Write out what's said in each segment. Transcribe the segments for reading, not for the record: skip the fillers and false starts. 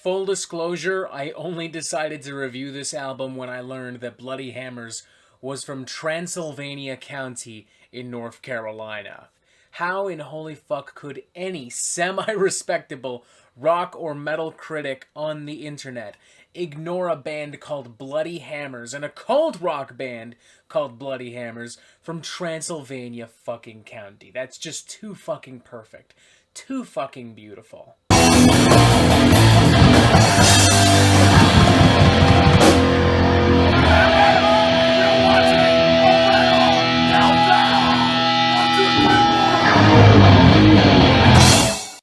Full disclosure, I only decided to review this album when I learned that Bloody Hammers was from Transylvania County in North Carolina. How in holy fuck could any semi-respectable rock or metal critic on the internet ignore a band called Bloody Hammers, an occult rock band called Bloody Hammers, from Transylvania fucking County? That's just too fucking perfect. Too fucking beautiful.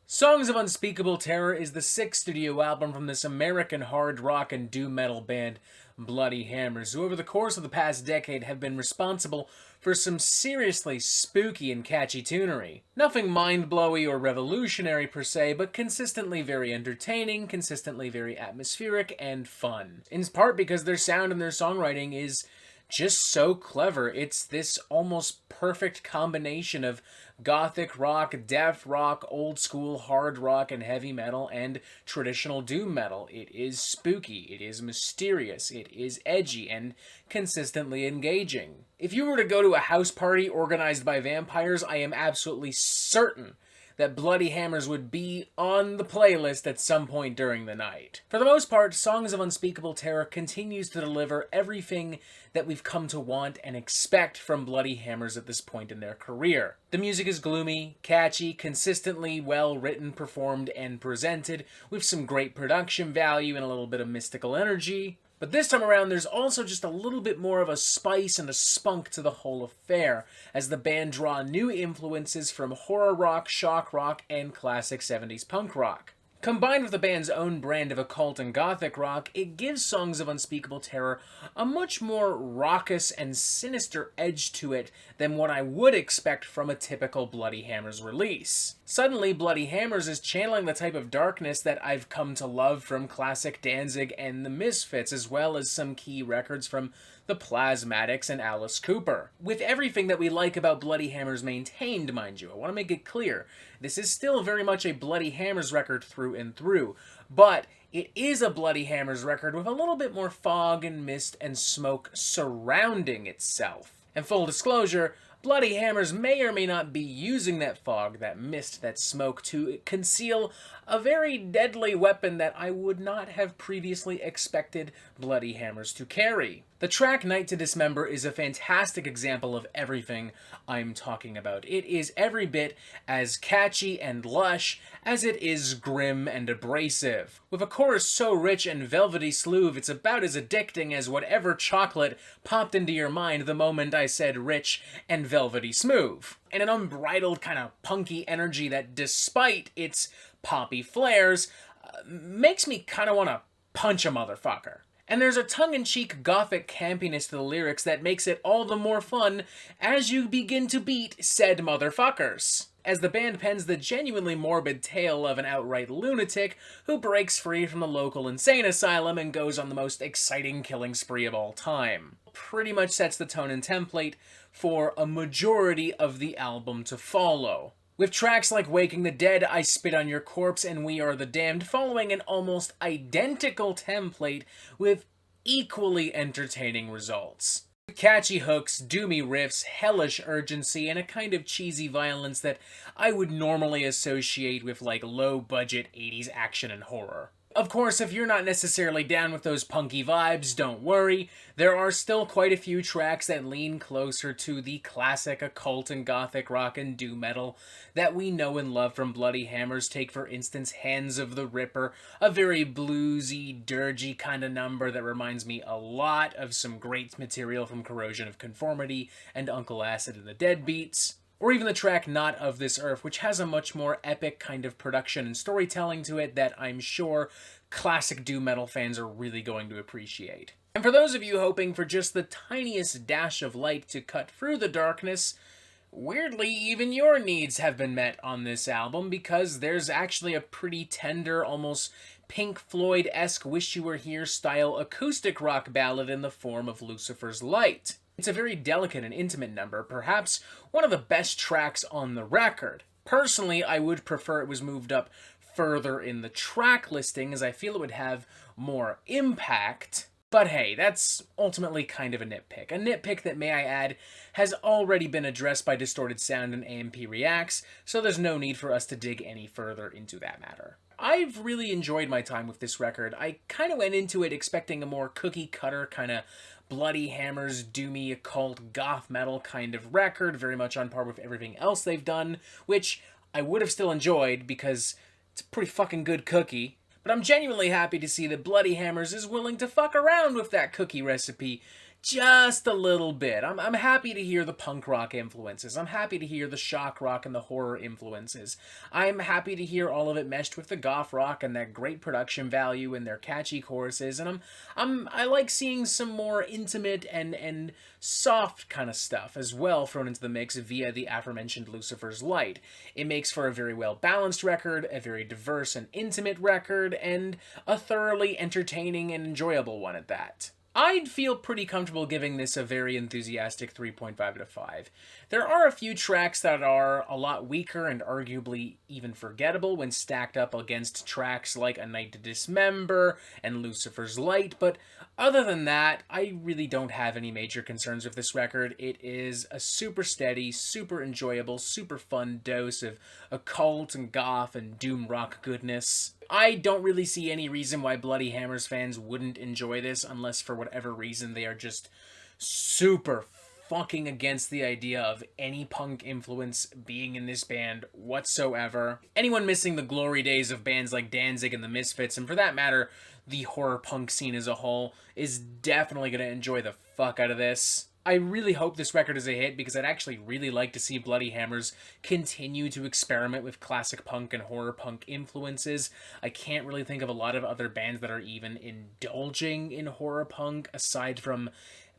Songs of Unspeakable Terror is the sixth studio album from this American hard rock and doom metal band, Bloody Hammers, who over the course of the past decade have been responsible for some seriously spooky and catchy tunery. Nothing mind-blowy or revolutionary per se, but consistently very entertaining, consistently very atmospheric and fun. In part because their sound and their songwriting is just so clever. It's this almost perfect combination of gothic rock, death rock, old school hard rock and heavy metal, and traditional doom metal. It is spooky, it is mysterious, it is edgy, and consistently engaging. If you were to go to a house party organized by vampires, I am absolutely certain that Bloody Hammers would be on the playlist at some point during the night. For the most part, Songs of Unspeakable Terror continues to deliver everything that we've come to want and expect from Bloody Hammers at this point in their career. The music is gloomy, catchy, consistently well-written, performed, and presented, with some great production value and a little bit of mystical energy. But this time around, there's also just a little bit more of a spice and a spunk to the whole affair, as the band draw new influences from horror rock, shock rock, and classic 70s punk rock. Combined with the band's own brand of occult and gothic rock, it gives Songs of Unspeakable Terror a much more raucous and sinister edge to it than what I would expect from a typical Bloody Hammers release. Suddenly, Bloody Hammers is channeling the type of darkness that I've come to love from classic Danzig and the Misfits, as well as some key records from the Plasmatics and Alice Cooper. With everything that we like about Bloody Hammers maintained, mind you, I want to make it clear, this is still very much a Bloody Hammers record through and through, but it is a Bloody Hammers record with a little bit more fog and mist and smoke surrounding itself. And full disclosure, Bloody Hammers may or may not be using that fog, that mist, that smoke to conceal a very deadly weapon that I would not have previously expected Bloody Hammers to carry. The track Night to Dismember is a fantastic example of everything I'm talking about. It is every bit as catchy and lush as it is grim and abrasive. With a chorus so rich and velvety smooth, it's about as addicting as whatever chocolate popped into your mind the moment I said rich and velvety smooth. And an unbridled kind of punky energy that, despite its poppy flares, makes me kind of want to punch a motherfucker. And there's a tongue-in-cheek gothic campiness to the lyrics that makes it all the more fun as you begin to beat said motherfuckers, as the band pens the genuinely morbid tale of an outright lunatic who breaks free from the local insane asylum and goes on the most exciting killing spree of all time. Pretty much sets the tone and template for a majority of the album to follow, with tracks like Waking the Dead, I Spit on Your Corpse, and We Are the Damned following an almost identical template with equally entertaining results. Catchy hooks, doomy riffs, hellish urgency, and a kind of cheesy violence that I would normally associate with like low-budget 80s action and horror. Of course, if you're not necessarily down with those punky vibes, don't worry. There are still quite a few tracks that lean closer to the classic occult and gothic rock and doom metal that we know and love from Bloody Hammers. Take, for instance, Hands of the Ripper, a very bluesy, dirgy kind of number that reminds me a lot of some great material from Corrosion of Conformity and Uncle Acid and the Deadbeats. Or even the track Not of This Earth, which has a much more epic kind of production and storytelling to it that I'm sure classic doom metal fans are really going to appreciate. And for those of you hoping for just the tiniest dash of light to cut through the darkness, weirdly, even your needs have been met on this album, because there's actually a pretty tender, almost Pink Floyd-esque Wish You Were Here style acoustic rock ballad in the form of Lucifer's Light. It's a very delicate and intimate number, perhaps one of the best tracks on the record. Personally, I would prefer it was moved up further in the track listing, as I feel it would have more impact. But hey, that's ultimately kind of a nitpick. A nitpick that, may I add, has already been addressed by Distorted Sound and AMP Reacts, so there's no need for us to dig any further into that matter. I've really enjoyed my time with this record. I kind of went into it expecting a more cookie-cutter, kind of Bloody Hammers, doomy, occult, goth metal kind of record, very much on par with everything else they've done, which I would have still enjoyed because it's a pretty fucking good cookie. But I'm genuinely happy to see that Bloody Hammers is willing to fuck around with that cookie recipe just a little bit. I'm happy to hear the punk rock influences. I'm happy to hear the shock rock and the horror influences. I'm happy to hear all of it meshed with the goth rock and that great production value and their catchy choruses. And I like seeing some more intimate and soft kind of stuff as well thrown into the mix via the aforementioned Lucifer's Light. It makes for a very well balanced record, a very diverse and intimate record, and a thoroughly entertaining and enjoyable one at that. I'd feel pretty comfortable giving this a very enthusiastic 3.5 out of 5. There are a few tracks that are a lot weaker and arguably even forgettable when stacked up against tracks like A Night to Dismember and Lucifer's Light, but other than that, I really don't have any major concerns with this record. It is a super steady, super enjoyable, super fun dose of occult and goth and doom rock goodness. I don't really see any reason why Bloody Hammers fans wouldn't enjoy this unless for whatever reason they are just super fucking against the idea of any punk influence being in this band whatsoever. Anyone missing the glory days of bands like Danzig and the Misfits, and for that matter, the horror punk scene as a whole, is definitely going to enjoy the fuck out of this. I really hope this record is a hit because I'd actually really like to see Bloody Hammers continue to experiment with classic punk and horror punk influences. I can't really think of a lot of other bands that are even indulging in horror punk aside from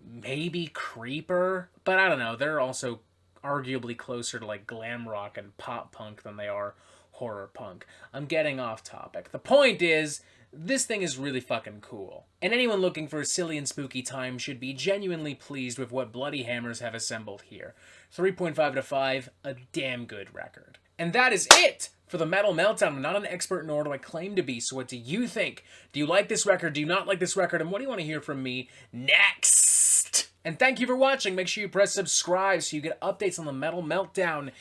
maybe Creeper, but I don't know, they're also arguably closer to like glam rock and pop punk than they are horror punk. I'm getting off topic. The point is, this thing is really fucking cool. And anyone looking for a silly and spooky time should be genuinely pleased with what Bloody Hammers have assembled here. 3.5 out of 5, a damn good record. And that is it for the Metal Meltdown. I'm not an expert, nor do I claim to be, so what do you think? Do you like this record? Do you not like this record? And what do you want to hear from me next? And thank you for watching. Make sure you press subscribe so you get updates on the Metal Meltdown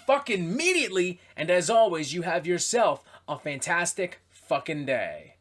fucking immediately. And as always, you have yourself a fantastic fucking day.